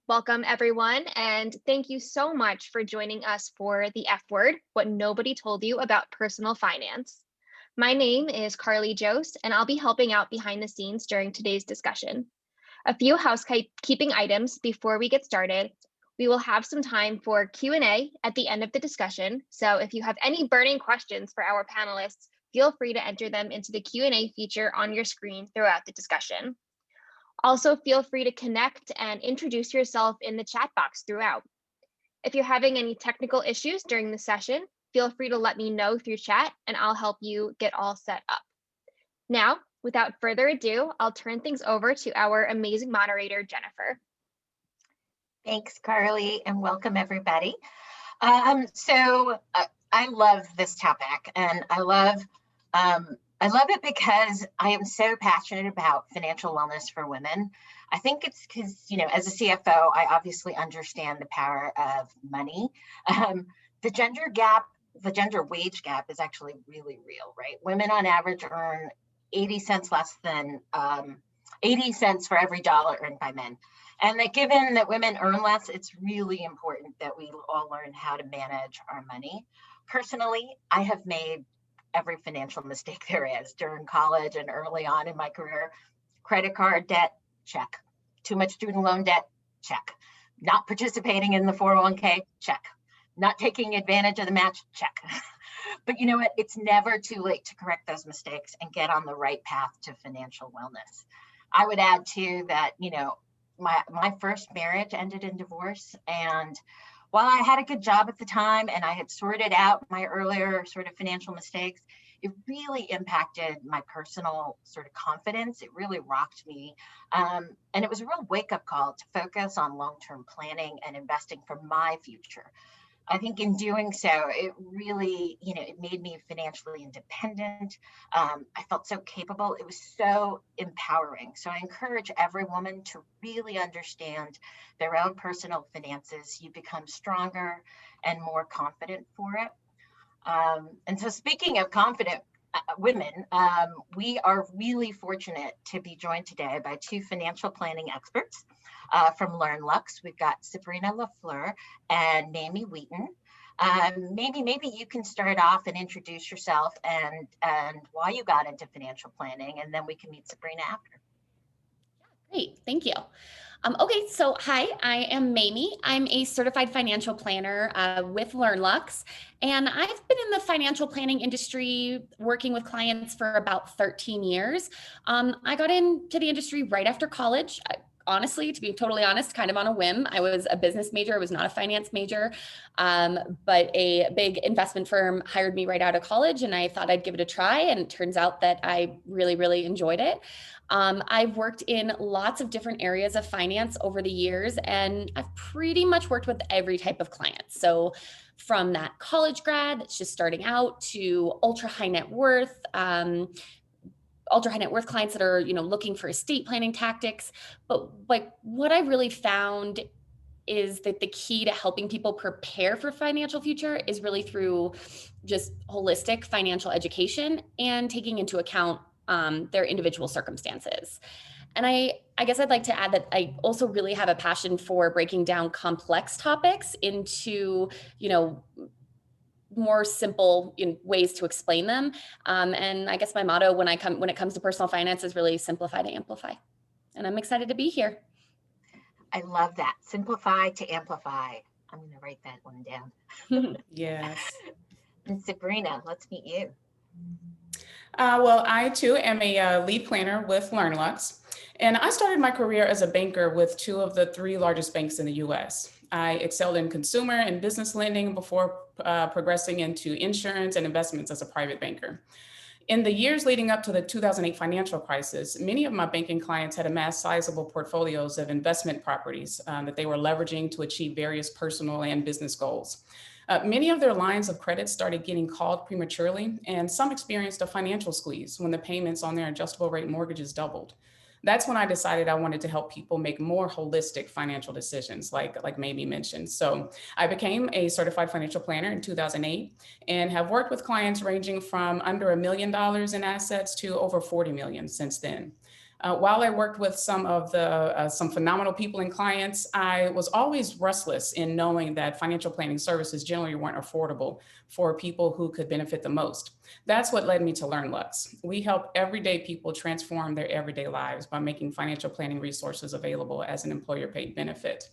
Welcome, everyone, and thank you so much for joining us for the F word, what nobody told you about personal finance. My name is Carly Jost, and I'll be helping out behind the scenes during today's discussion. A few housekeeping items before we get started. We will have some time for Q&A at the end of the discussion, so if you have any burning questions for our panelists, feel free to enter them into the Q&A feature on your screen throughout the discussion. Also, feel free to connect and introduce yourself in the chat box throughout. If you're having any technical issues during the session, feel free to let me know through chat and I'll help you get all set up. Now, without further ado, I'll turn things over to our amazing moderator, Jennifer. Thanks, Carly, and welcome everybody. I love this topic, and I love it because I am so passionate about financial wellness for women. I think it's because, as a CFO, I obviously understand the power of money. The gender wage gap is actually really real, right? Women on average earn 80 cents less than 80 cents for every dollar earned by men. And that given that women earn less, it's really important that we all learn how to manage our money. Personally, I have made every financial mistake there is during college and early on in my career. Credit card debt, check. Too much student loan debt, check. Not participating in the 401k, check. Not taking advantage of the match, check. But you know what? It's never too late to correct those mistakes and get on the right path to financial wellness. I would add too that, my first marriage ended in divorce. And while I had a good job at the time and I had sorted out my earlier sort of financial mistakes, it really impacted my personal sort of confidence. It really rocked me. And it was a real wake-up call to focus on long-term planning and investing for my future. I think in doing so, it really, it made me financially independent. I felt so capable. It was so empowering. So I encourage every woman to really understand their own personal finances. You become stronger and more confident for it. And so speaking of confident women, we are really fortunate to be joined today by two financial planning experts from LearnLux. We've got Sabrina LaFleur and Mamie Wheaton. Maybe you can start off and introduce yourself and why you got into financial planning, and then we can meet Sabrina after. Great, thank you. Okay, so hi, I am Mamie. I'm a certified financial planner with LearnLux, and I've been in the financial planning industry working with clients for about 13 years. I got into the industry right after college. Honestly, to be totally honest, kind of on a whim. I was a business major. I was not a finance major, but a big investment firm hired me right out of college, and I thought I'd give it a try, and it turns out that I really, really enjoyed it. I've worked in lots of different areas of finance over the years, and I've pretty much worked with every type of client. So from that college grad that's just starting out to ultra high net worth clients that are, looking for estate planning tactics. But like what I really found is that the key to helping people prepare for financial future is really through just holistic financial education and taking into account their individual circumstances. And I guess I'd like to add that I also really have a passion for breaking down complex topics into, more simple ways to explain them. And I guess my motto when it comes to personal finance is really simplify to amplify. And I'm excited to be here. I love that. Simplify to amplify. I'm going to write that one down. Yes. And Sabrina, let's meet you. Well, I too am a lead planner with LearnLux, and I started my career as a banker with two of the three largest banks in the U.S. I excelled in consumer and business lending before progressing into insurance and investments as a private banker. In the years leading up to the 2008 financial crisis, many of my banking clients had amassed sizable portfolios of investment properties that they were leveraging to achieve various personal and business goals. Many of their lines of credit started getting called prematurely, and some experienced a financial squeeze when the payments on their adjustable rate mortgages doubled. That's when I decided I wanted to help people make more holistic financial decisions, like Mamie mentioned. So I became a certified financial planner in 2008 and have worked with clients ranging from under $1 million in assets to over 40 million since then. While I worked with some phenomenal people and clients, I was always restless in knowing that financial planning services generally weren't affordable for people who could benefit the most. That's what led me to LearnLux. We help everyday people transform their everyday lives by making financial planning resources available as an employer-paid benefit.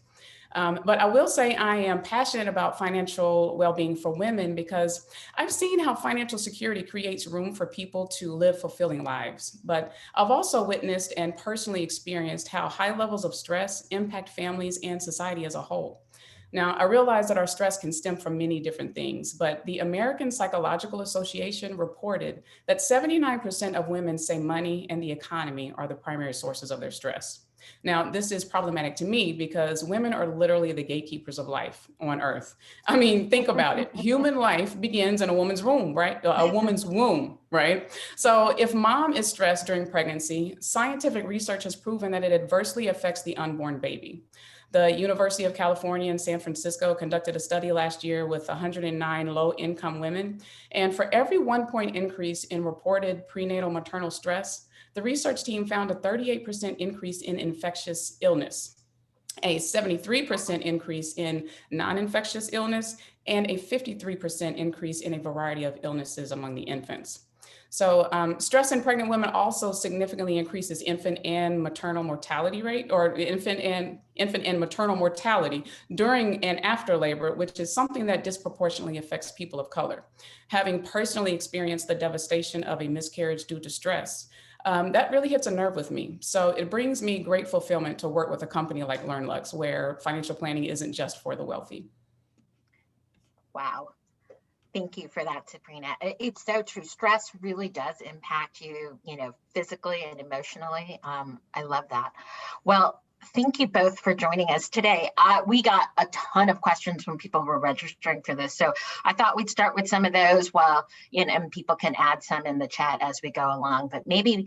But I will say I am passionate about financial well-being for women because I've seen how financial security creates room for people to live fulfilling lives. But I've also witnessed and personally experienced how high levels of stress impact families and society as a whole. Now, I realize that our stress can stem from many different things, but the American Psychological Association reported that 79% of women say money and the economy are the primary sources of their stress. Now, this is problematic to me because women are literally the gatekeepers of life on earth. I mean, think about it. Human life begins in a woman's womb, right? A woman's womb, right? So if mom is stressed during pregnancy, scientific research has proven that it adversely affects the unborn baby. The University of California in San Francisco conducted a study last year with 109 low-income women. And for every 1 point increase in reported prenatal maternal stress, the research team found a 38% increase in infectious illness, a 73% increase in non-infectious illness, and a 53% increase in a variety of illnesses among the infants. So stress in pregnant women also significantly increases infant and maternal mortality rate, or infant and maternal mortality during and after labor, which is something that disproportionately affects people of color. Having personally experienced the devastation of a miscarriage due to stress, that really hits a nerve with me. So it brings me great fulfillment to work with a company like LearnLux, where financial planning isn't just for the wealthy. Wow. Thank you for that, Sabrina. It's so true. Stress really does impact you, physically and emotionally. I love that. Well, thank you both for joining us today. We got a ton of questions when people were registering for this. So I thought we'd start with some of those and people can add some in the chat as we go along. But maybe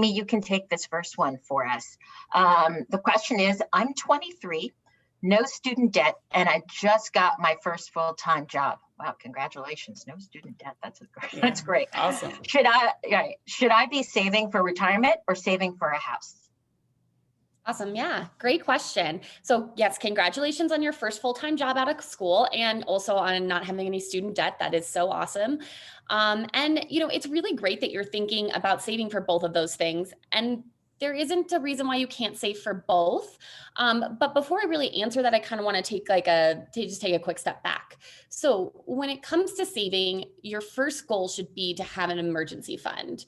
you can take this first one for us. The question is, I'm 23, no student debt, and I just got my first full-time job. Wow, congratulations. No student debt. That's great. Awesome. Should I be saving for retirement or saving for a house? Awesome. Yeah, great question. So yes, congratulations on your first full-time job out of school and also on not having any student debt. That is so awesome. And it's really great that you're thinking about saving for both of those things. And there isn't a reason why you can't save for both. But before I really answer that, I kind of want to take a quick step back. So when it comes to saving, your first goal should be to have an emergency fund.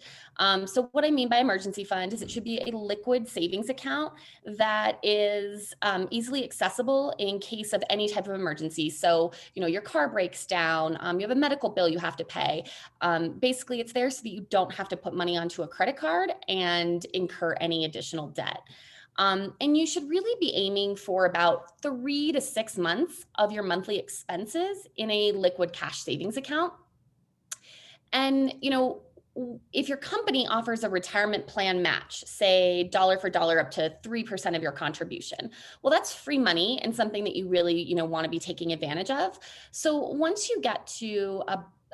So what I mean by emergency fund is it should be a liquid savings account that is easily accessible in case of any type of emergency. So, your car breaks down, you have a medical bill you have to pay. Basically, it's there so that you don't have to put money onto a credit card and incur any additional debt. And you should really be aiming for about 3 to 6 months of your monthly expenses in a liquid cash savings account. And, if your company offers a retirement plan match, say dollar for dollar up to 3% of your contribution, well, that's free money and something that you really, want to be taking advantage of. So once you get to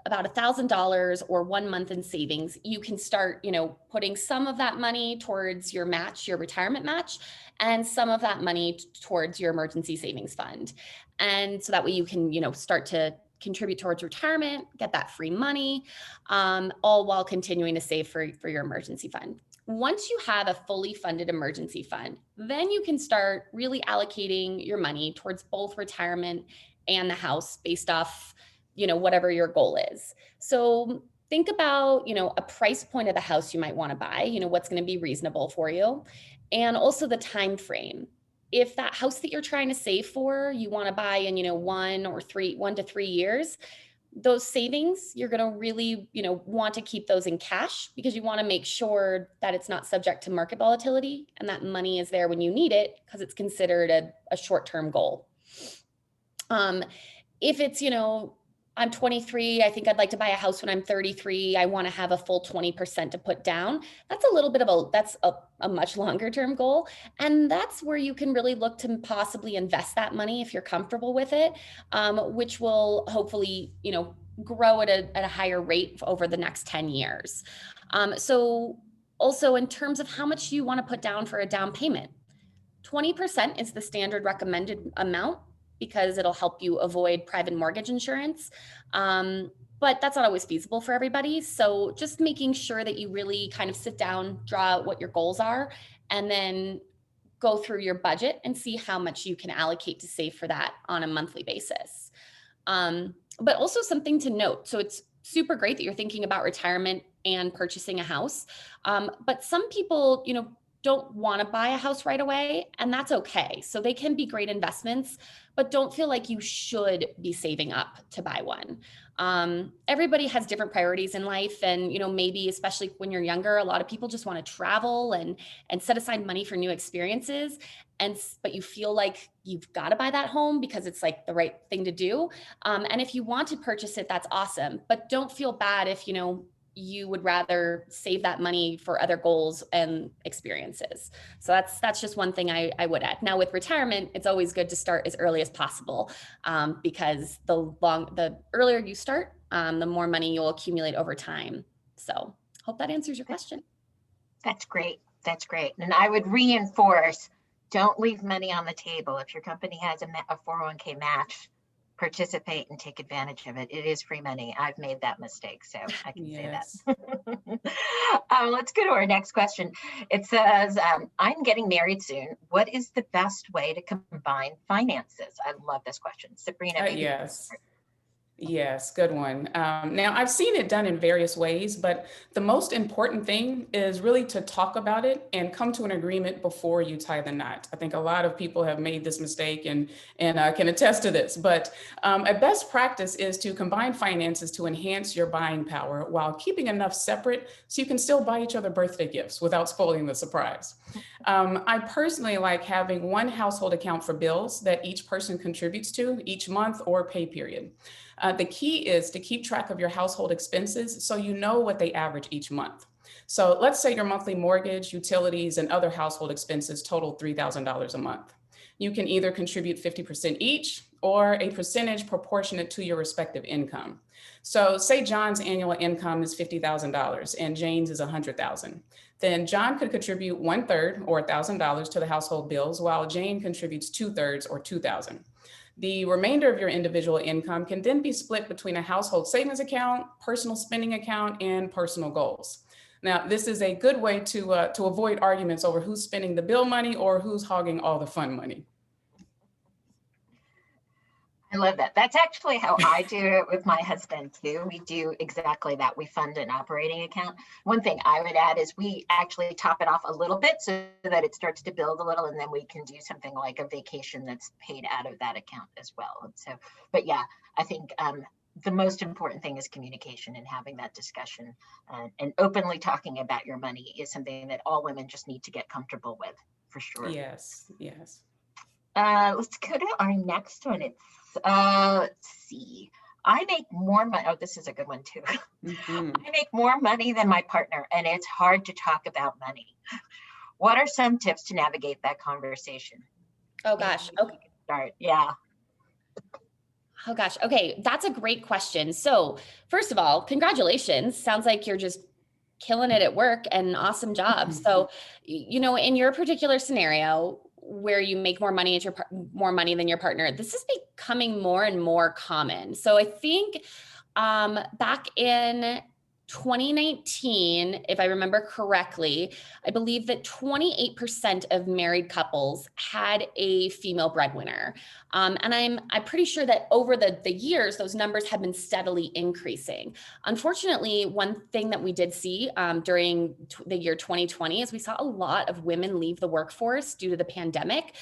about $1,000 or 1 month in savings, you can start, putting some of that money towards your match, your retirement match, and some of that money towards your emergency savings fund. And so that way you can, start to contribute towards retirement, get that free money, all while continuing to save for your emergency fund. Once you have a fully funded emergency fund, then you can start really allocating your money towards both retirement and the house based off, whatever your goal is. So think about, a price point of the house you might want to buy, what's going to be reasonable for you, and also the time frame. If that house that you're trying to save for, you want to buy in, 1 to 3 years, those savings, you're going to really, want to keep those in cash because you want to make sure that it's not subject to market volatility and that money is there when you need it because it's considered a short-term goal. If it's, I'm 23, I think I'd like to buy a house when I'm 33. I want to have a full 20% to put down. That's a little bit of that's a much longer term goal. And that's where you can really look to possibly invest that money if you're comfortable with it, which will hopefully, grow at a higher rate over the next 10 years. So Also, in terms of how much you want to put down for a down payment, 20% is the standard recommended amount because it'll help you avoid private mortgage insurance. But that's not always feasible for everybody. So just making sure that you really kind of sit down, draw out what your goals are, and then go through your budget and see how much you can allocate to save for that on a monthly basis. But also something to note. So it's super great that you're thinking about retirement and purchasing a house. But some people, don't want to buy a house right away, and that's okay. So they can be great investments, but don't feel like you should be saving up to buy one. Everybody has different priorities in life, and maybe especially when you're younger, a lot of people just want to travel and set aside money for new experiences. But you feel like you've got to buy that home because it's like the right thing to do. And if you want to purchase it, that's awesome. But don't feel bad if you would rather save that money for other goals and experiences. So that's just one thing I would add. Now with retirement, it's always good to start as early as possible, because the earlier you start, the more money you'll accumulate over time. So hope that answers your question. That's great. That's great. And I would reinforce, don't leave money on the table. If your company has a 401k match, participate and take advantage of it. It is free money. I've made that mistake, so I can say that. Let's go to our next question. It says, I'm getting married soon. What is the best way to combine finances? I love this question. Sabrina. Yes, good one. Now, I've seen it done in various ways, but the most important thing is really to talk about it and come to an agreement before you tie the knot. I think a lot of people have made this mistake and can attest to this, but a best practice is to combine finances to enhance your buying power while keeping enough separate so you can still buy each other birthday gifts without spoiling the surprise. I personally like having one household account for bills that each person contributes to each month or pay period. The key is to keep track of your household expenses so you know what they average each month. So let's say your monthly mortgage, utilities, and other household expenses total $3,000 a month. You can either contribute 50% each or a percentage proportionate to your respective income. So say John's annual income is $50,000 and Jane's is $100,000. Then John could contribute 1/3 or $1,000 to the household bills while Jane contributes 2/3 or $2,000. The remainder of your individual income can then be split between a household savings account, personal spending account, and personal goals. Now, this is a good way to avoid arguments over who's spending the bill money or who's hogging all the fun money. I love that. That's actually how I do it with my husband too. We do exactly that. We fund an operating account. One thing I would add is we actually top it off a little bit so that it starts to build a little, and then we can do something like a vacation that's paid out of that account as well. And so, but yeah, I think the most important thing is communication and having that discussion, and openly talking about your money is something that all women just need to get comfortable with, for sure. Yes, yes. Let's go to our next one. It's let's see. I make more money. Oh, this is a good one too. Mm-hmm. I make more money than my partner, and it's hard to talk about money. What are some tips to navigate that conversation? Oh gosh. Okay. Start. Yeah. Oh gosh. Okay. That's a great question. So first of all, congratulations. Sounds like you're just killing it at work and awesome job. So, in your particular scenario where you make more money than your partner, this is becoming more and more common. So I think back in 2019, if I remember correctly, I believe that 28% of married couples had a female breadwinner. And I'm pretty sure that over the years, those numbers have been steadily increasing. Unfortunately, one thing that we did see during the year 2020 is we saw a lot of women leave the workforce due to the pandemic.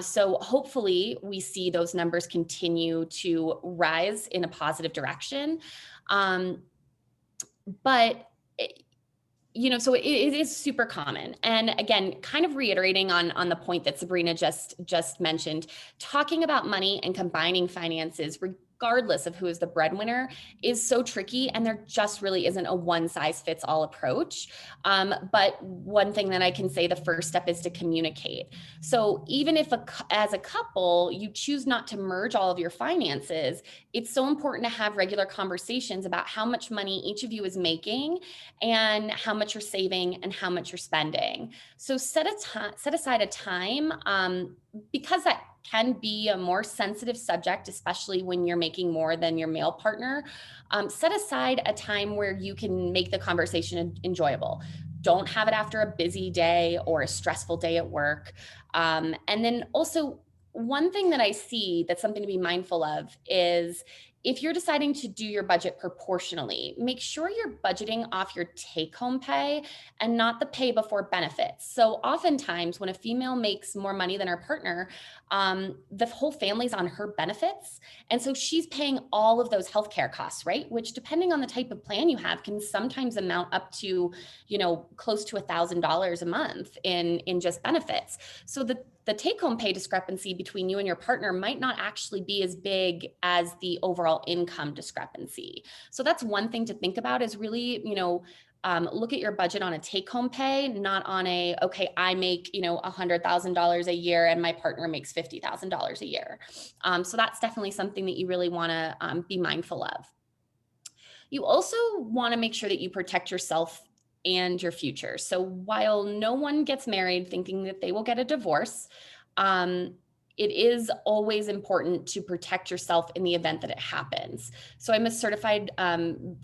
So hopefully we see those numbers continue to rise in a positive direction. But so it is super common. And again, kind of reiterating on the point that Sabrina just mentioned, talking about money and combining finances, regardless of who is the breadwinner, is so tricky, and there just really isn't a one size fits all approach. But one thing that I can say, the first step is to communicate. So even if as a couple, you choose not to merge all of your finances, it's so important to have regular conversations about how much money each of you is making and how much you're saving and how much you're spending. So set aside a time, because that can be a more sensitive subject, especially when you're making more than your male partner. Set aside a time where you can make the conversation enjoyable. Don't have it after a busy day or a stressful day at work. And then also, one thing that I see that's something to be mindful of is, if you're deciding to do your budget proportionally, make sure you're budgeting off your take-home pay and not the pay before benefits. So oftentimes when a female makes more money than her partner, the whole family's on her benefits. And so she's paying all of those healthcare costs, right? Which, depending on the type of plan you have, can sometimes amount up to, close to $1,000 a month in just benefits. So the take-home pay discrepancy between you and your partner might not actually be as big as the overall income discrepancy. So that's one thing to think about, is really, look at your budget on a take-home pay, not on okay, I make, $100,000 a year and my partner makes $50,000 a year. So that's definitely something that you really want to be mindful of. You also want to make sure that you protect yourself and your future. So while no one gets married thinking that they will get a divorce, it is always important to protect yourself in the event that it happens. So I'm a certified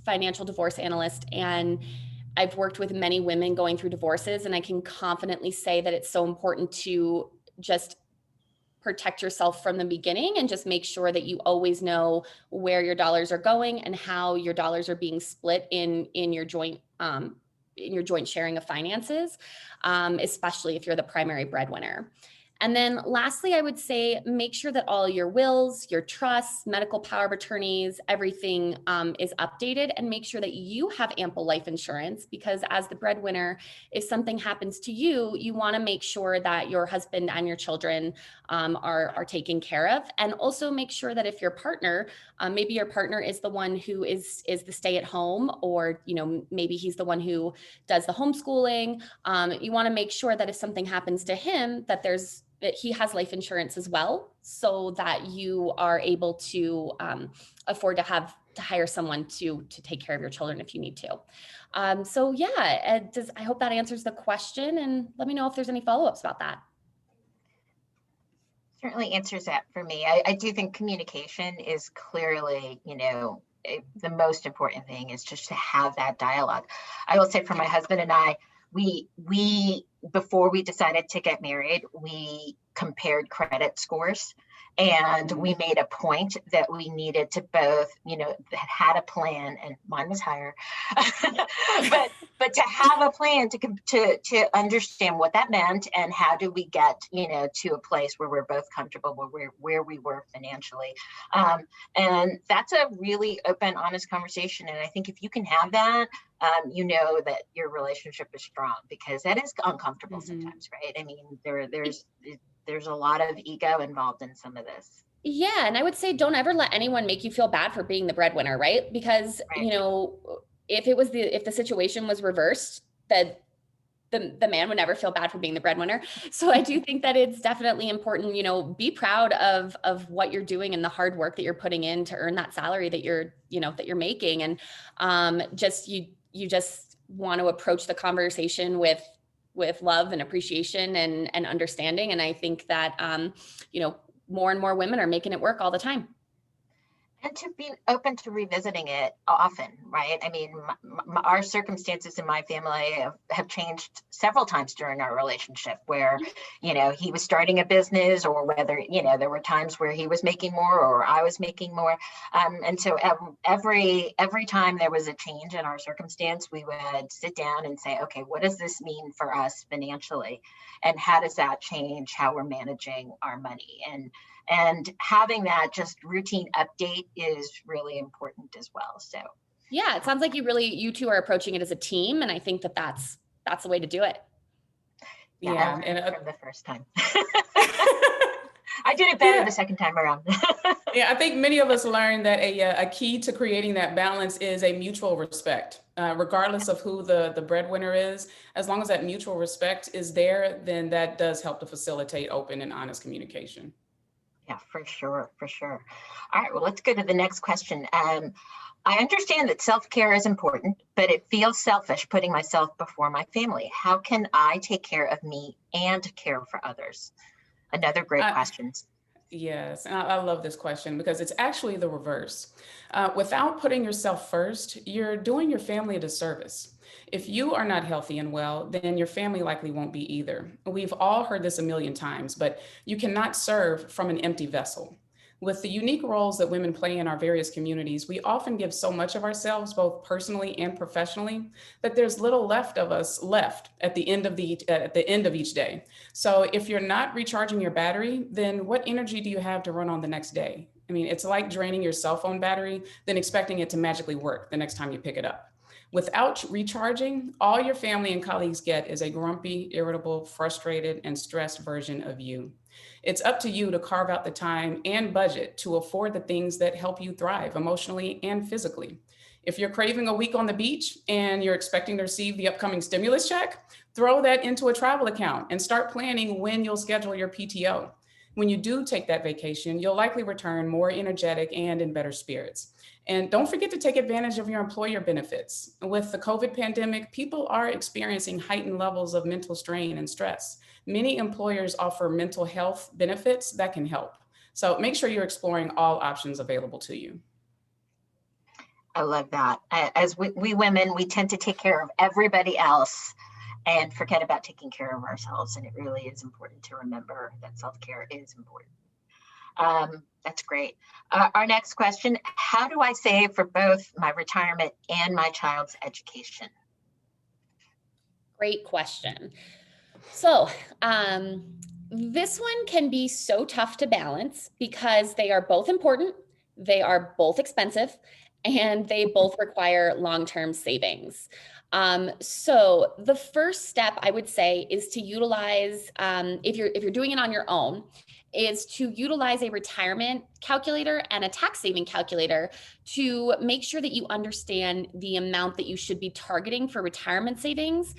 financial divorce analyst, and I've worked with many women going through divorces, and I can confidently say that it's so important to just protect yourself from the beginning and just make sure that you always know where your dollars are going and how your dollars are being split in your joint sharing of finances, especially if you're the primary breadwinner. And then lastly, I would say, make sure that all your wills, your trusts, medical power of attorneys, everything is updated, and make sure that you have ample life insurance, because as the breadwinner, if something happens to you, you want to make sure that your husband and your children are taken care of. And also make sure that if your partner, maybe your partner is the one who is the stay at home, or maybe he's the one who does the homeschooling, you want to make sure that if something happens to him, that he has life insurance as well, so that you are able to afford to hire someone to take care of your children if you need to. So yeah, I hope that answers the question, and let me know if there's any follow-ups about that. Certainly answers that for me. I do think communication is clearly, the most important thing, is just to have that dialogue. I will say, for my husband and I, we before we decided to get married, we compared credit scores, and we made a point that we needed to both, had a plan, and mine was higher, but to have a plan to understand what that meant, and how do we get, to a place where we're both comfortable where we were financially. And that's a really open, honest conversation. And I think if you can have that, that your relationship is strong, because that is uncomfortable sometimes, right? I mean, there's a lot of ego involved in some of this. Yeah. And I would say, don't ever let anyone make you feel bad for being the breadwinner, right? Because, if the situation was reversed, that the man would never feel bad for being the breadwinner. So I do think that it's definitely important, be proud of what you're doing and the hard work that you're putting in to earn that salary that you're making. And you just want to approach the conversation with love and appreciation and understanding. And I think that, more and more women are making it work all the time. And to be open to revisiting it often, right? I mean, our circumstances in my family have changed several times during our relationship, where, he was starting a business, or whether, there were times where he was making more or I was making more. And so every time there was a change in our circumstance, we would sit down and say, okay, what does this mean for us financially? And how does that change how we're managing our money? And having that just routine update is really important as well. So yeah, it sounds like you two are approaching it as a team, and I think that's the way to do it. Yeah, and from the first time. I did it better Yeah. the second time around. Yeah, I think many of us learned that a key to creating that balance is a mutual respect. Regardless of who the breadwinner is, as long as that mutual respect is there, then that does help to facilitate open and honest communication. Yeah, for sure, for sure. All right, well, let's go to the next question. I understand that self-care is important, but it feels selfish putting myself before my family. How can I take care of me and care for others? Another great question. Yes, and I love this question because it's actually the reverse. Without putting yourself first, you're doing your family a disservice. If you are not healthy and well, then your family likely won't be either. We've all heard this a million times, but you cannot serve from an empty vessel. With the unique roles that women play in our various communities, we often give so much of ourselves, both personally and professionally, that there's little left of us left at the end of each day. So if you're not recharging your battery, then what energy do you have to run on the next day? I mean, it's like draining your cell phone battery, then expecting it to magically work the next time you pick it up. Without recharging, all your family and colleagues get is a grumpy, irritable, frustrated, and stressed version of you. It's up to you to carve out the time and budget to afford the things that help you thrive emotionally and physically. If you're craving a week on the beach and you're expecting to receive the upcoming stimulus check, throw that into a travel account and start planning when you'll schedule your PTO. When you do take that vacation, you'll likely return more energetic and in better spirits. And don't forget to take advantage of your employer benefits. With the COVID pandemic, people are experiencing heightened levels of mental strain and stress. Many employers offer mental health benefits that can help. So make sure you're exploring all options available to you. I love that. As we women, we tend to take care of everybody else and forget about taking care of ourselves. And it really is important to remember that self-care is important. That's great. Our next question, how do I save for both my retirement and my child's education? Great question. So, this one can be so tough to balance because they are both important, they are both expensive, and they both require long-term savings. So the first step I would say is to utilize, if you're doing it on your own, is to utilize a retirement calculator and a tax saving calculator to make sure that you understand the amount that you should be targeting for retirement savings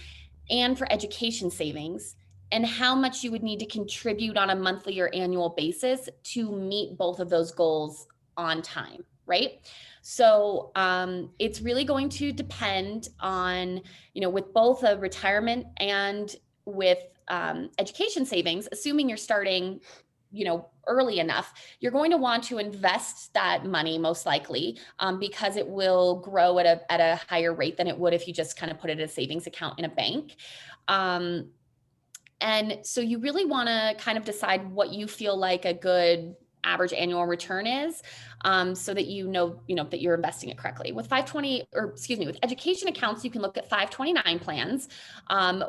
and for education savings, and how much you would need to contribute on a monthly or annual basis to meet both of those goals on time, right? So it's really going to depend on, with both a retirement and with education savings, assuming you're starting early enough, you're going to want to invest that money most likely because it will grow at a higher rate than it would if you just kind of put it in a savings account in a bank. And so you really want to kind of decide what you feel like a good average annual return is, so that that you're investing it correctly. With with education accounts, you can look at 529 plans,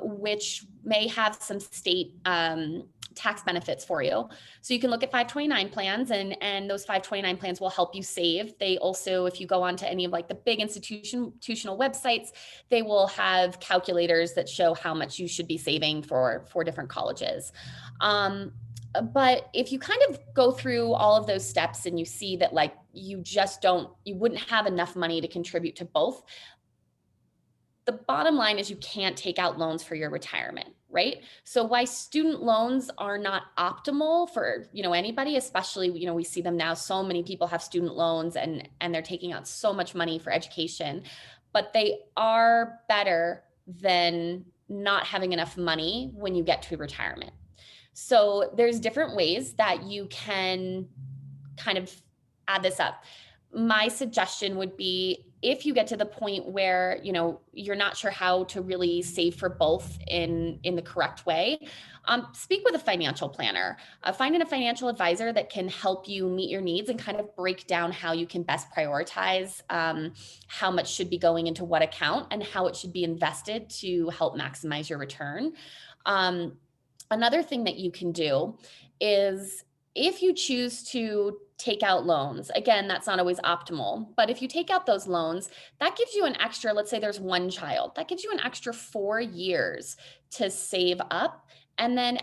which may have some state tax benefits for you. So you can look at 529 plans, and those 529 plans will help you save. They also, if you go onto any of like the big institutional websites, they will have calculators that show how much you should be saving for different colleges. But if you kind of go through all of those steps and you see that like you wouldn't have enough money to contribute to both, the bottom line is you can't take out loans for your retirement, right? So why student loans are not optimal for, anybody, especially, we see them now, so many people have student loans and they're taking out so much money for education, but they are better than not having enough money when you get to retirement. So there's different ways that you can kind of add this up. My suggestion would be, if you get to the point where you're not sure how to really save for both in the correct way, speak with a financial planner. Find a financial advisor that can help you meet your needs and kind of break down how you can best prioritize how much should be going into what account and how it should be invested to help maximize your return. Another thing that you can do is, if you choose to take out loans, again, that's not always optimal, but if you take out those loans, that gives you an extra, let's say there's one child, that gives you an extra 4 years to save up. And then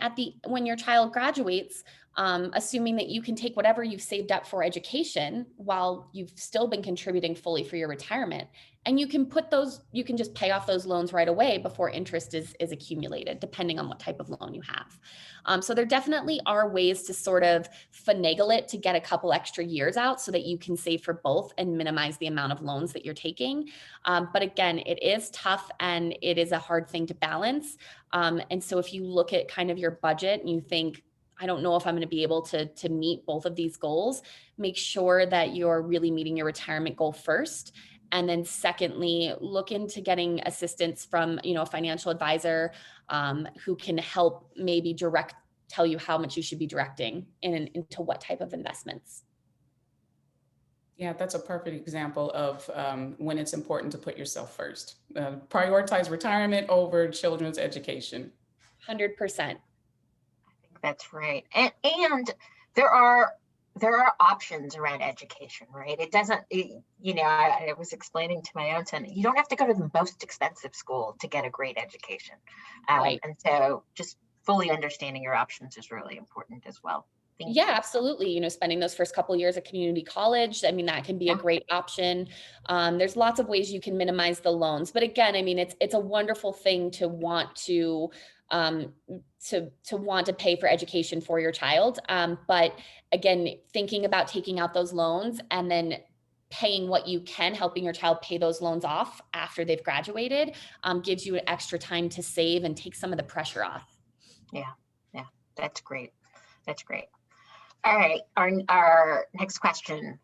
when your child graduates, assuming that you can take whatever you've saved up for education while you've still been contributing fully for your retirement. And you can just pay off those loans right away before interest is accumulated, depending on what type of loan you have. So there definitely are ways to sort of finagle it to get a couple extra years out so that you can save for both and minimize the amount of loans that you're taking. But again, it is tough and it is a hard thing to balance. And so if you look at kind of your budget and you think, I don't know if I'm going to be able to meet both of these goals, make sure that you're really meeting your retirement goal first. And then secondly, look into getting assistance from, a financial advisor who can help maybe tell you how much you should be directing into what type of investments. Yeah, that's a perfect example of when it's important to put yourself first. Prioritize retirement over children's education. 100%. That's right. And there are options around education, right? It doesn't, I was explaining to my own son, you don't have to go to the most expensive school to get a great education. Right. And so just fully understanding your options is really important as well. Yeah, absolutely. Spending those first couple of years at community college, I mean, that can be a great option. There's lots of ways you can minimize the loans. But again, I mean, it's a wonderful thing to want to want to pay for education for your child. But again, thinking about taking out those loans and then paying what you can, helping your child pay those loans off after they've graduated, gives you an extra time to save and take some of the pressure off. Yeah, that's great. That's great. All right, our next question.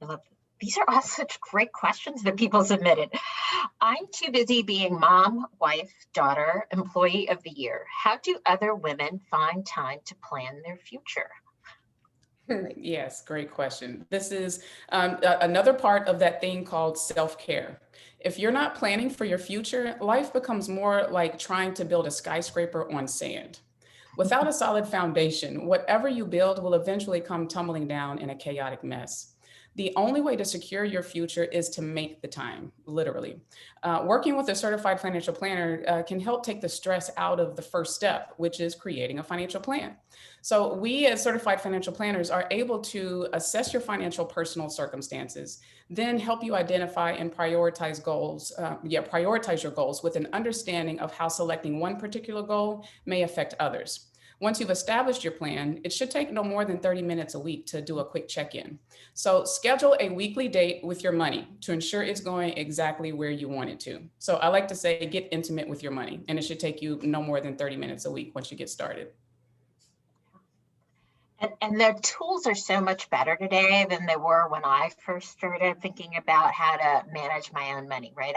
I love these are all such great questions that people submitted. I'm too busy being mom, wife, daughter, employee of the year. How do other women find time to plan their future? Yes, great question. This is another part of that thing called self-care. If you're not planning for your future, life becomes more like trying to build a skyscraper on sand. Without a solid foundation, whatever you build will eventually come tumbling down in a chaotic mess. The only way to secure your future is to make the time, literally. Working with a certified financial planner can help take the stress out of the first step, which is creating a financial plan. So we as certified financial planners are able to assess your financial personal circumstances, then help you identify and prioritize goals, prioritize your goals with an understanding of how selecting one particular goal may affect others. Once you've established your plan, it should take no more than 30 minutes a week to do a quick check-in. So schedule a weekly date with your money to ensure it's going exactly where you want it to. So I like to say, get intimate with your money, and it should take you no more than 30 minutes a week once you get started. And the tools are so much better today than they were when I first started thinking about how to manage my own money, right?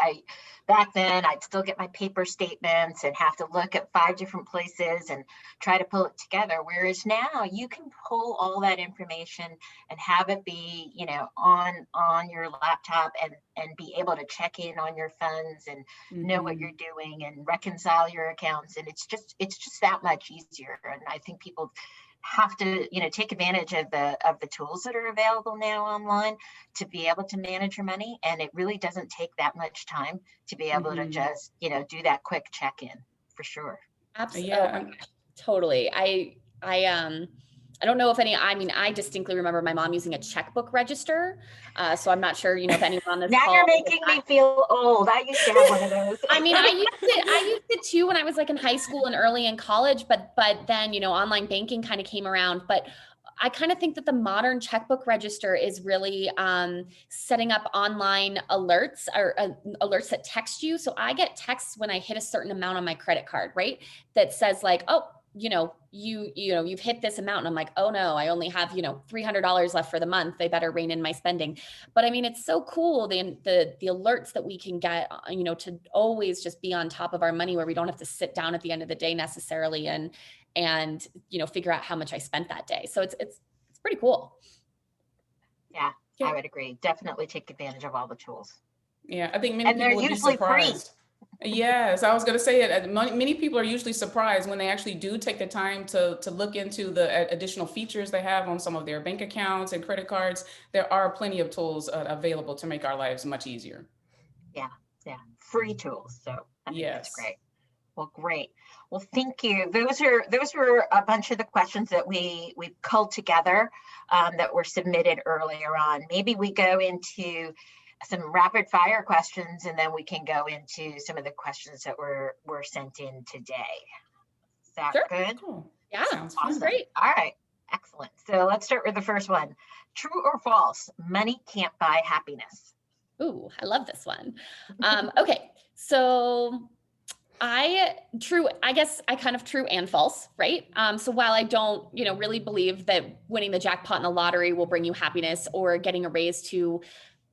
Back then, I'd still get my paper statements and have to look at 5 different places and try to pull it together. Whereas now you can pull all that information and have it be, on your laptop and be able to check in on your funds and know what you're doing and reconcile your accounts. And it's just that much easier. And I think people have to take advantage of the tools that are available now online to be able to manage your money, and it really doesn't take that much time to be able to just do that quick check-in, for sure. Absolutely. Yeah. Totally. I don't know if I distinctly remember my mom using a checkbook register. So I'm not sure, if anyone on this now call. You're making me feel old. I used to have one of those. I used it too when I was like in high school and early in college, but then, online banking kind of came around. But I kind of think that the modern checkbook register is really setting up online alerts or alerts that text you. So I get texts when I hit a certain amount on my credit card, right? That says like, oh, you've hit this amount. And I'm like, oh no, I only have, $300 left for the month. They better rein in my spending. But I mean, it's so cool. The alerts that we can get, to always just be on top of our money where we don't have to sit down at the end of the day necessarily and figure out how much I spent that day. So it's pretty cool. Yeah, I would agree. Definitely take advantage of all the tools. Yeah, I think many people would be surprised. Free. Yes, I was going to say it. Many people are usually surprised when they actually do take the time to look into the additional features they have on some of their bank accounts and credit cards. There are plenty of tools available to make our lives much easier. Yeah, free tools. So I think that's great. Well, great. Well, thank you. Those were a bunch of the questions that we culled together that were submitted earlier on. Maybe we go into some rapid fire questions, and then we can go into some of the questions that were sent in today. Is that Sure. good? Cool. Yeah, Sounds Awesome. great. All right. Excellent. So let's start with the first one. True or false? Money can't buy happiness. Ooh, I love this one. Okay, so I guess I kind of true and false, right? So while I don't, really believe that winning the jackpot in the lottery will bring you happiness, or getting a raise to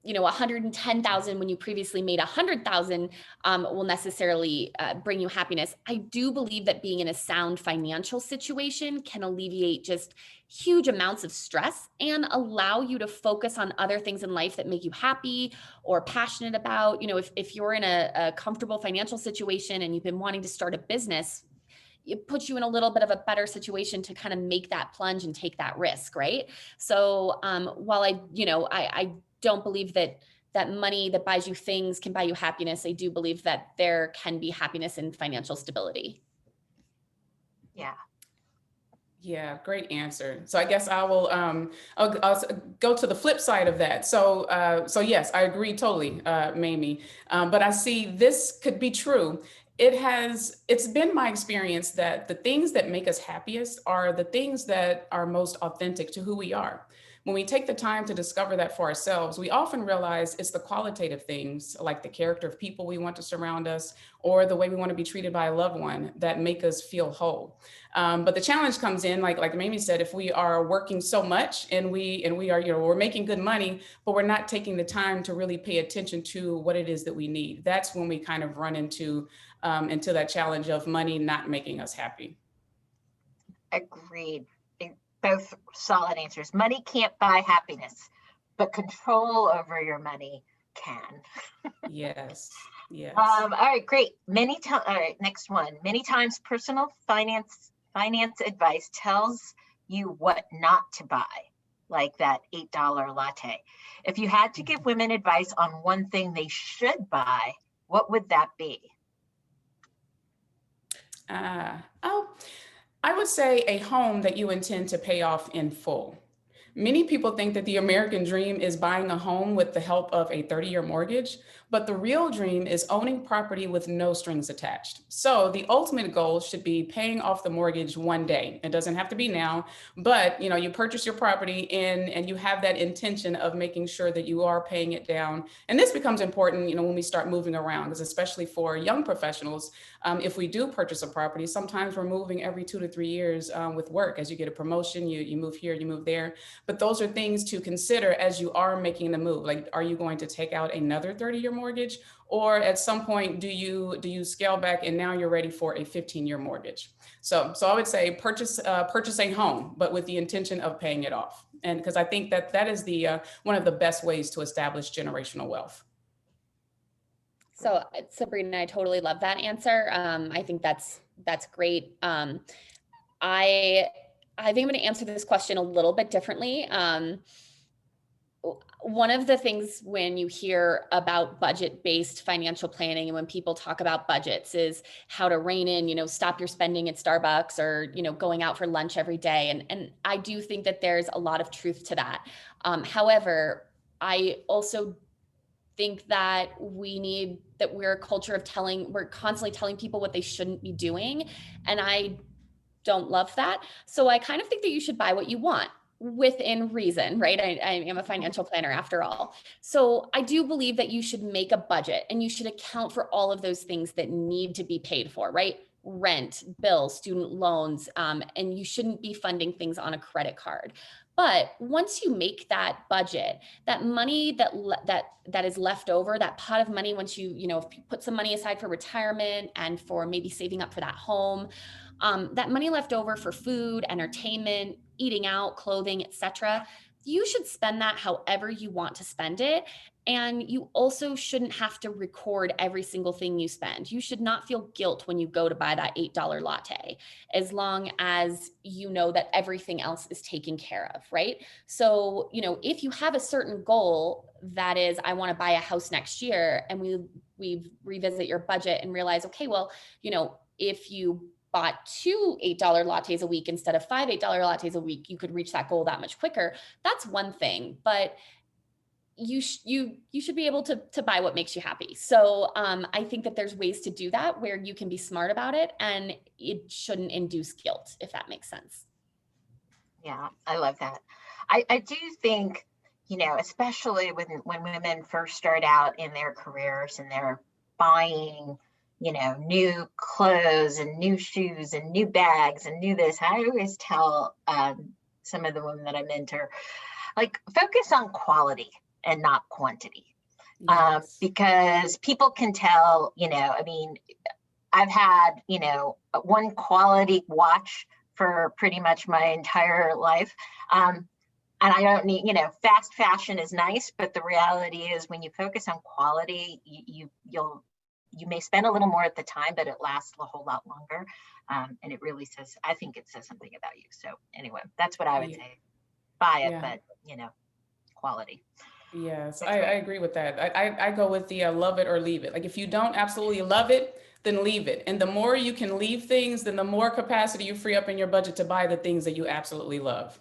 110,000 when you previously made 100,000 will necessarily bring you happiness. I do believe that being in a sound financial situation can alleviate just huge amounts of stress and allow you to focus on other things in life that make you happy or passionate about. If you're in a comfortable financial situation and you've been wanting to start a business, it puts you in a little bit of a better situation to kind of make that plunge and take that risk, right? So while I don't believe that money that buys you things can buy you happiness, I do believe that there can be happiness in financial stability. Yeah. Yeah, great answer. So I guess I will I'll go to the flip side of that. So yes, I agree totally, Mamie. But I see this could be true. It's been my experience that the things that make us happiest are the things that are most authentic to who we are. When we take the time to discover that for ourselves, we often realize it's the qualitative things, like the character of people we want to surround us, or the way we want to be treated by a loved one, that make us feel whole. But the challenge comes in, like Mamie said, if we are working so much and we are, we're making good money, but we're not taking the time to really pay attention to what it is that we need. That's when we kind of run into that challenge of money not making us happy. Agreed. Both solid answers. Money can't buy happiness, but control over your money can. Yes. Yes. All right, great. All right, next one. Many times personal finance advice tells you what not to buy, like that $8 latte. If you had to give women advice on one thing they should buy, what would that be? I would say a home that you intend to pay off in full. Many people think that the American dream is buying a home with the help of a 30-year mortgage, but the real dream is owning property with no strings attached. So the ultimate goal should be paying off the mortgage one day. It doesn't have to be now, but you purchase your property and you have that intention of making sure that you are paying it down. And this becomes important, when we start moving around, because especially for young professionals, if we do purchase a property, sometimes we're moving every 2 to 3 years with work. As you get a promotion, you move here, you move there. But those are things to consider as you are making the move. Like, are you going to take out another 30-year mortgage? Or at some point, do you scale back and now you're ready for a 15-year mortgage? So I would say purchase a home, but with the intention of paying it off. And because I think that is the one of the best ways to establish generational wealth. So Sabrina, I totally love that answer. I think that's great. I think I'm going to answer this question a little bit differently. One of the things when you hear about budget-based financial planning and when people talk about budgets is how to rein in, stop your spending at Starbucks or, going out for lunch every day. And I do think that there's a lot of truth to that. However, I also think that we're a culture of we're constantly telling people what they shouldn't be doing. And I don't love that. So I kind of think that you should buy what you want within reason, right? I am a financial planner after all. So I do believe that you should make a budget and you should account for all of those things that need to be paid for, right? Rent, bills, student loans, and you shouldn't be funding things on a credit card. But once you make that budget, that money that is left over, that pot of money, once you put some money aside for retirement and for maybe saving up for that home, that money left over for food, entertainment, eating out, clothing, etc., you should spend that however you want to spend it. And you also shouldn't have to record every single thing you spend. You should not feel guilt when you go to buy that $8 latte, as long as you know that everything else is taken care of, right? So, if you have a certain goal that is, I want to buy a house next year, and we revisit your budget and realize, okay, well, if you bought 2 $8 lattes a week instead of 5 $8 lattes a week, you could reach that goal that much quicker. That's one thing, but you should be able to buy what makes you happy. So I think that there's ways to do that where you can be smart about it and it shouldn't induce guilt, if that makes sense. Yeah, I love that. I do think, especially when women first start out in their careers and they're buying, new clothes and new shoes and new bags and new this, I always tell some of the women that I mentor, like, focus on quality and not quantity. Yes. Because people can tell, I've had, one quality watch for pretty much my entire life. And I don't need, fast fashion is nice, but the reality is when you focus on quality, you may spend a little more at the time, but it lasts a whole lot longer. And it really says, I think it says something about you. So anyway, that's what I would say. Buy it, but quality. Yes, I agree with that. I go with the love it or leave it. Like if you don't absolutely love it, then leave it. And the more you can leave things, then the more capacity you free up in your budget to buy the things that you absolutely love.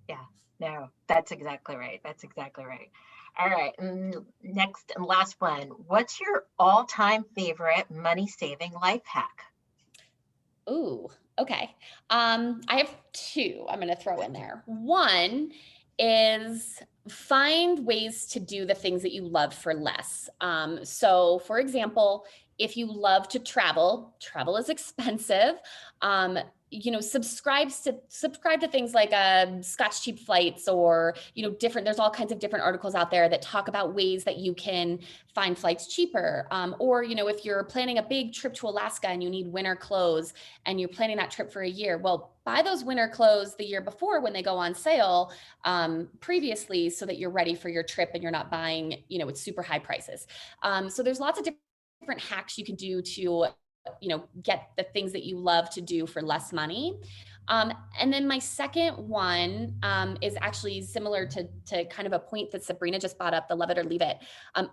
Yeah, no, that's exactly right. That's exactly right. All right, next and last one. What's your all-time favorite money-saving life hack? Ooh, okay. I have two I'm going to throw in there. One is find ways to do the things that you love for less. So for example, if you love to travel is expensive. Subscribe to things like Scotch cheap flights or, different, there's all kinds of different articles out there that talk about ways that you can find flights cheaper. Or, if you're planning a big trip to Alaska and you need winter clothes and you're planning that trip for a year, well, buy those winter clothes the year before when they go on sale previously so that you're ready for your trip and you're not buying, with super high prices. So there's lots of different hacks you can do to get the things that you love to do for less money. And then my second one is actually similar to kind of a point that Sabrina just brought up, the love it or leave it.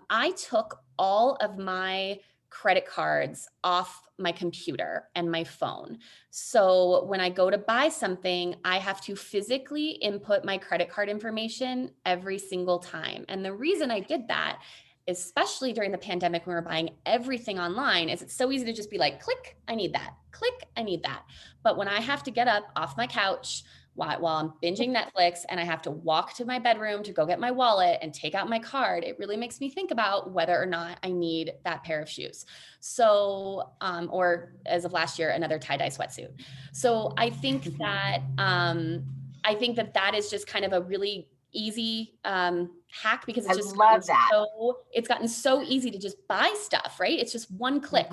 I took all of my credit cards off my computer and my phone. So when I go to buy something, I have to physically input my credit card information every single time. And the reason I did that, especially during the pandemic when we were buying everything online, is it's so easy to just be like, click, I need that, click, I need that. But when I have to get up off my couch while I'm binging Netflix and I have to walk to my bedroom to go get my wallet and take out my card, it really makes me think about whether or not I need that pair of shoes. So, or as of last year, another tie-dye sweatsuit. So I think that, that is just kind of a really easy hack because it's just it's gotten so easy to just buy stuff, right? It's just one click,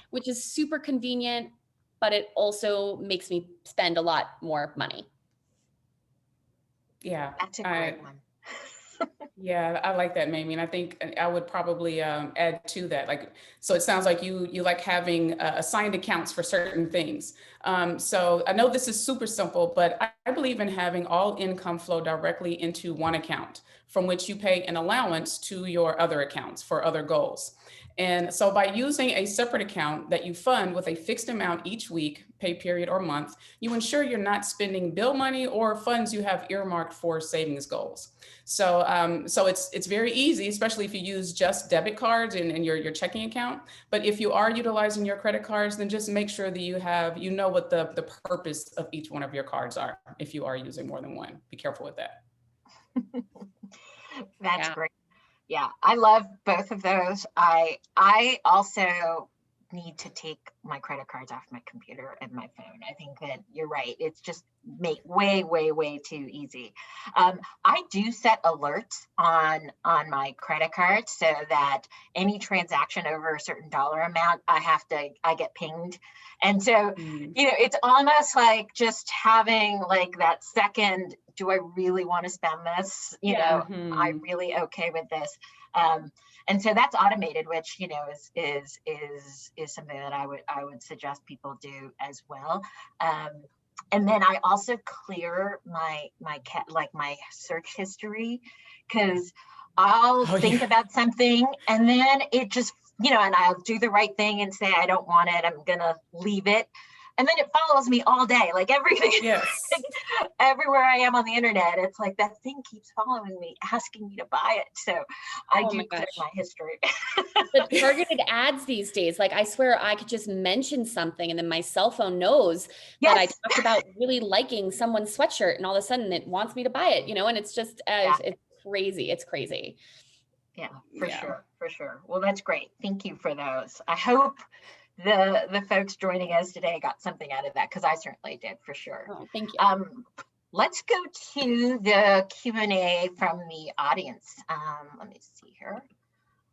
which is super convenient, but it also makes me spend a lot more money. Yeah, that's a great one. Yeah, I like that, Mamie. And I think I would probably add to that. Like, so it sounds like you like having assigned accounts for certain things. So I know this is super simple, but I believe in having all income flow directly into one account from which you pay an allowance to your other accounts for other goals. And so by using a separate account that you fund with a fixed amount each week, pay period or month, you ensure you're not spending bill money or funds you have earmarked for savings goals. So it's very easy, especially if you use just debit cards in your checking account. But if you are utilizing your credit cards, then just make sure that you know what the purpose of each one of your cards are. If you are using more than one, be careful with that. That's great. Yeah, I love both of those. I also need to take my credit cards off my computer and my phone. I think that you're right. It's just way too easy. I do set alerts on my credit card so that any transaction over a certain dollar amount, I get pinged. And so, it's almost like just having like that second, do I really want to spend this? Am I really okay with this? And so that's automated, which is something that I would suggest people do as well. And then I also clear my search history, because I'll think about something and then it just and I'll do the right thing and say, I don't want it, I'm gonna leave it. And then it follows me all day, like everything. Yes. Everywhere I am on the internet, it's like that thing keeps following me, asking me to buy it. So I Oh do my clear gosh. my history. The targeted ads these days, like I swear I could just mention something and then my cell phone knows that I Yes. talked about really liking someone's sweatshirt and all of a sudden it wants me to buy it, and it's just, Yeah. it's crazy. It's crazy. Yeah, for Yeah. sure, for sure. Well, that's great. Thank you for those. I hope the folks joining us today got something out of that, because I certainly did, for sure. Oh, thank you. Let's go to the Q&A from the audience. Let me see here.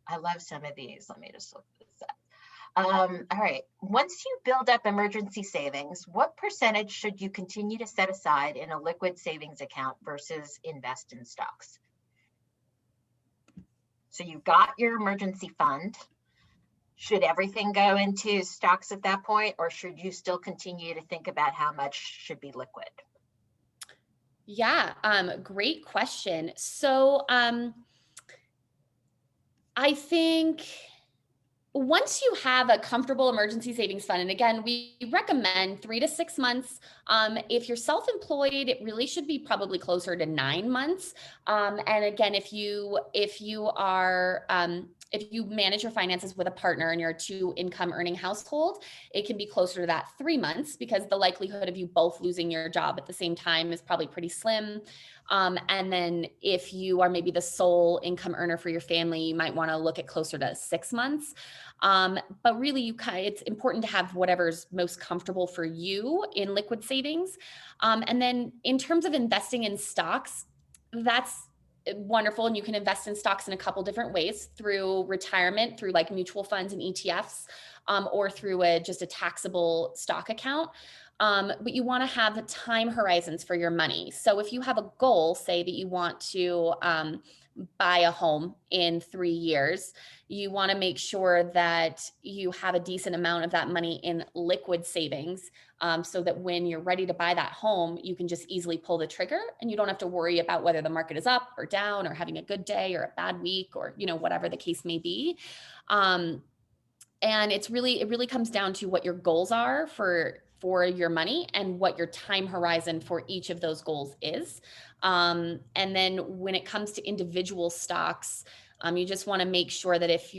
I love some of these. Let me just look this up. All right. Once you build up emergency savings, what percentage should you continue to set aside in a liquid savings account versus invest in stocks? So you've got your emergency fund. Should everything go into stocks at that point, or should you still continue to think about how much should be liquid? Yeah, great question. So I think once you have a comfortable emergency savings fund, and again, we recommend 3 to 6 months. If you're self-employed, it really should be probably closer to 9 months. And again, if you are if you manage your finances with a partner and you're a 2 income earning household, it can be closer to that 3 months, because the likelihood of you both losing your job at the same time is probably pretty slim. And then if you are maybe the sole income earner for your family, you might want to look at closer to 6 months. But really, it's important to have whatever's most comfortable for you in liquid savings. And then in terms of investing in stocks, that's wonderful. And you can invest in stocks in a couple different ways: through retirement, through like mutual funds and ETFs, or through just a taxable stock account. But you want to have the time horizons for your money. So if you have a goal, say that you want to buy a home in 3 years, you want to make sure that you have a decent amount of that money in liquid savings, so that when you're ready to buy that home, you can just easily pull the trigger and you don't have to worry about whether the market is up or down or having a good day or a bad week, or whatever the case may be. And it really comes down to what your goals are for your money and what your time horizon for each of those goals is. And then when it comes to individual stocks, you just want to make sure that if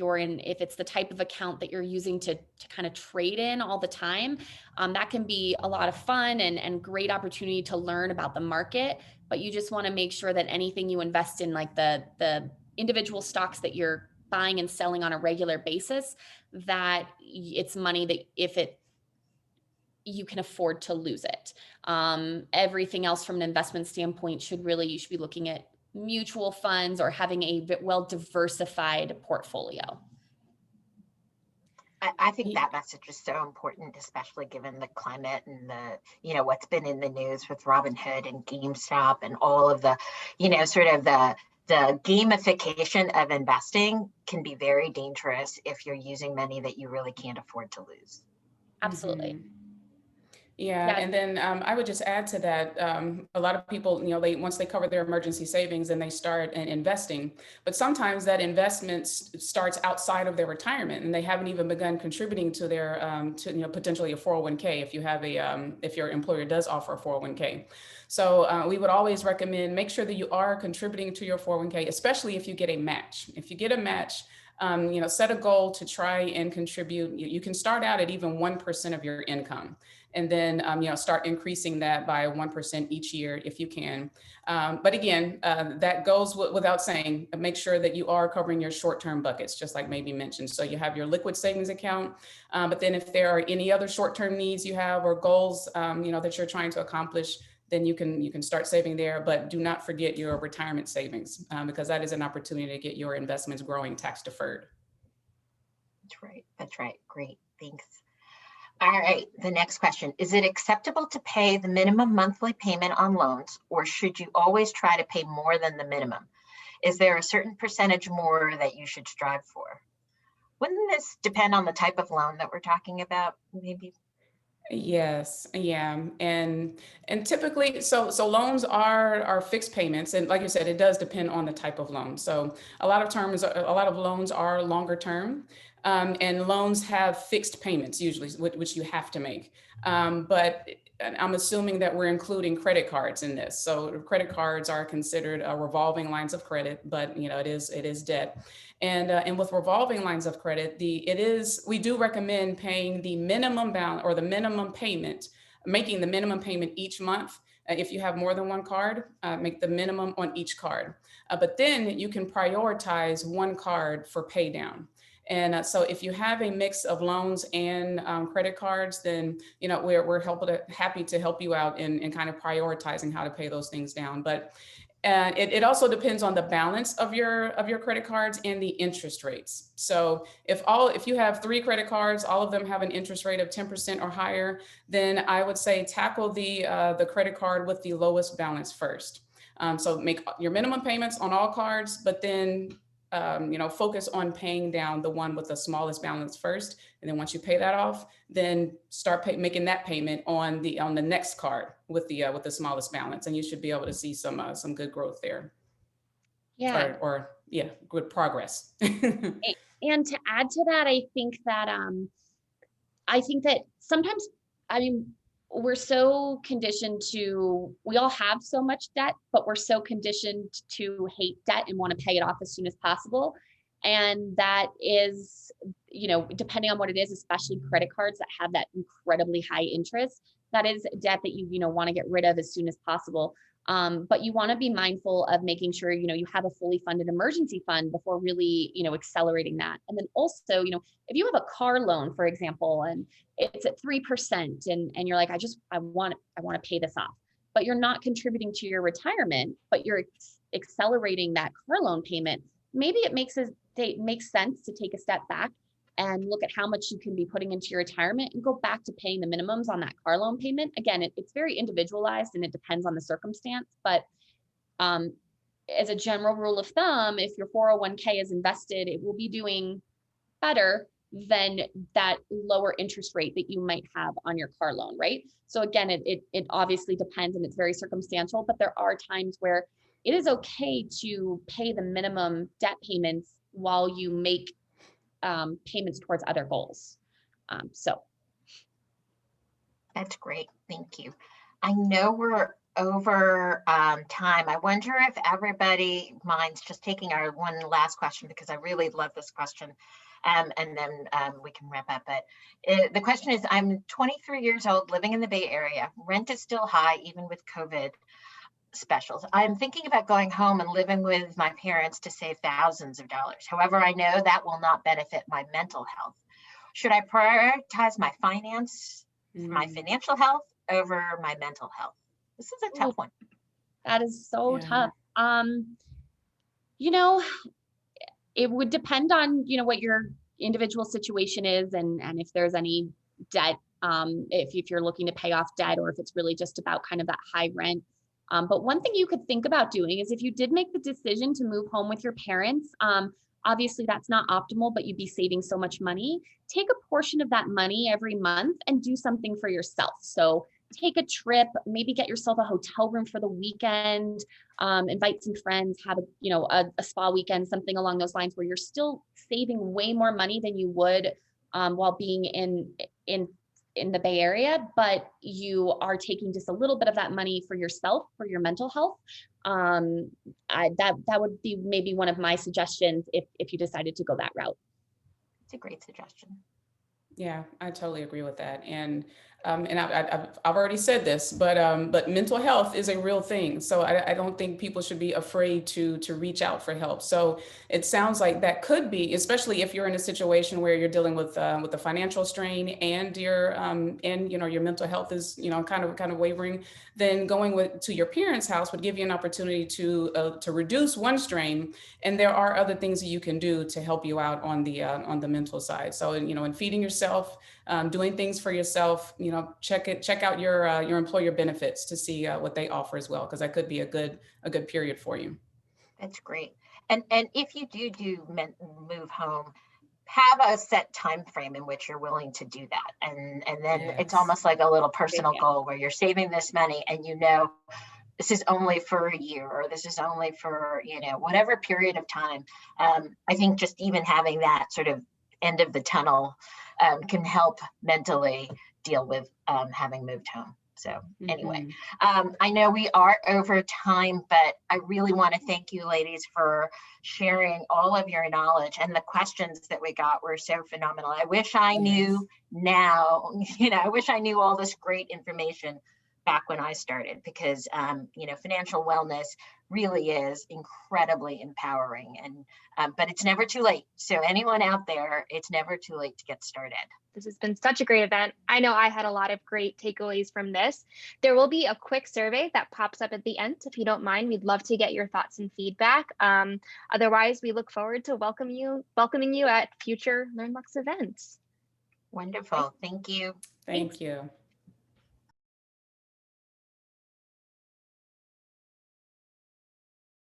it's the type of account that you're using to kind of trade in all the time, that can be a lot of fun and great opportunity to learn about the market. But you just want to make sure that anything you invest in, like the individual stocks that you're buying and selling on a regular basis, that it's money that you can afford to lose it. Everything else from an investment standpoint you should be looking at mutual funds or having a well diversified portfolio. I think that message is so important, especially given the climate and what's been in the news with Robinhood and GameStop and all of the, sort of the gamification of investing can be very dangerous if you're using money that you really can't afford to lose. Absolutely. Mm-hmm. Yeah, and then I would just add to that, a lot of people, once they cover their emergency savings and they start investing, but sometimes that investment starts outside of their retirement and they haven't even begun contributing to their, potentially a 401k if you have if your employer does offer a 401k. So we would always recommend make sure that you are contributing to your 401k, especially if you get a match. If you get a match, set a goal to try and contribute. You can start out at even 1% of your income, and then start increasing that by 1% each year if you can. But again, that goes without saying. Make sure that you are covering your short-term buckets, just like maybe mentioned. So you have your liquid savings account, but then if there are any other short-term needs you have or goals that you're trying to accomplish, then you can start saving there. But do not forget your retirement savings, because that is an opportunity to get your investments growing tax deferred. That's right. Great. Thanks. All right. The next question. Is it acceptable to pay the minimum monthly payment on loans, or should you always try to pay more than the minimum? Is there a certain percentage more that you should strive for? Wouldn't this depend on the type of loan that we're talking about, maybe? Yes, yeah, and typically, so loans are fixed payments, and like you said, it does depend on the type of loan. So a lot of loans are longer term, And loans have fixed payments usually, which you have to make. But I'm assuming that we're including credit cards in this. So credit cards are considered revolving lines of credit, but it is debt. And with revolving lines of credit, we do recommend paying the minimum balance or the minimum payment, making the minimum payment each month. If you have more than one card, make the minimum on each card. But then you can prioritize one card for pay down. And so if you have a mix of loans and credit cards, then we're happy to help you out in kind of prioritizing how to pay those things down. But it also depends on the balance of your credit cards and the interest rates. So if you have 3 credit cards, all of them have an interest rate of 10% or higher, then I would say tackle the credit card with the lowest balance first. So make your minimum payments on all cards, but then focus on paying down the one with the smallest balance first. And then once you pay that off, then start making that payment on the next card with the smallest balance. And you should be able to see some good growth there. Yeah. Or good progress. And to add to that, I think that sometimes, we're so conditioned we all have so much debt, but we're so conditioned to hate debt and want to pay it off as soon as possible. And that is, depending on what it is, especially credit cards that have that incredibly high interest, that is debt that you want to get rid of as soon as possible. But you want to be mindful of making sure, you have a fully funded emergency fund before really, accelerating that. And then also, if you have a car loan, for example, and it's at 3% and you're like, I want to pay this off, but you're not contributing to your retirement, but you're accelerating that car loan payment. Maybe it makes sense to take a step back and look at how much you can be putting into your retirement and go back to paying the minimums on that car loan payment. Again, it's very individualized and it depends on the circumstance, but as a general rule of thumb, if your 401k is invested, it will be doing better than that lower interest rate that you might have on your car loan, right? So again, it obviously depends and it's very circumstantial, but there are times where it is okay to pay the minimum debt payments while you make payments towards other goals. So that's great. Thank you. I know we're over time. I wonder if everybody minds just taking our one last question, because I really love this question. And then we can wrap up. But the question is, I'm 23 years old, living in the Bay Area. Rent is still high, even with COVID specials. I'm thinking about going home and living with my parents to save thousands of dollars. However, I know that will not benefit my mental health. Should I prioritize my financial health over my mental health? This is a tough one. That is so tough. It would depend on, what your individual situation is and if there's any debt, if you're looking to pay off debt, or if it's really just about kind of that high rent. But one thing you could think about doing is, if you did make the decision to move home with your parents, obviously that's not optimal, but you'd be saving so much money. Take a portion of that money every month and do something for yourself. So take a trip, maybe get yourself a hotel room for the weekend, invite some friends, have a spa weekend, something along those lines, where you're still saving way more money than you would while being in the Bay Area, but you are taking just a little bit of that money for yourself, for your mental health. That would be maybe one of my suggestions if you decided to go that route. It's a great suggestion. Yeah, I totally agree with that. And I've already said this, but mental health is a real thing. So I don't think people should be afraid to reach out for help. So it sounds like that could be, especially if you're in a situation where you're dealing with the financial strain and your mental health is kind of wavering. Then going to your parents' house would give you an opportunity to reduce one strain, and there are other things that you can do to help you out on the mental side. So in feeding yourself, doing things for yourself, check out your employer benefits to see what they offer as well, because that could be a good period for you. That's great. And if you do move home, have a set time frame in which you're willing to do that, and then Yes. It's almost like a little personal goal where you're saving this money, and this is only for a year, or this is only for whatever period of time. I think just even having that sort of end of the tunnel can help mentally deal with having moved home. So anyway, I know we are over time, but I really want to thank you ladies for sharing all of your knowledge, and the questions that we got were so phenomenal. I wish I knew now, I wish I knew all this great information back when I started, because, financial wellness really is incredibly empowering, and but it's never too late. So anyone out there, it's never too late to get started. This has been such a great event. I know I had a lot of great takeaways from this. There will be a quick survey that pops up at the end. If you don't mind, we'd love to get your thoughts and feedback. Otherwise, we look forward to welcoming you at future LearnLux events. Wonderful. Thank you. Thank you.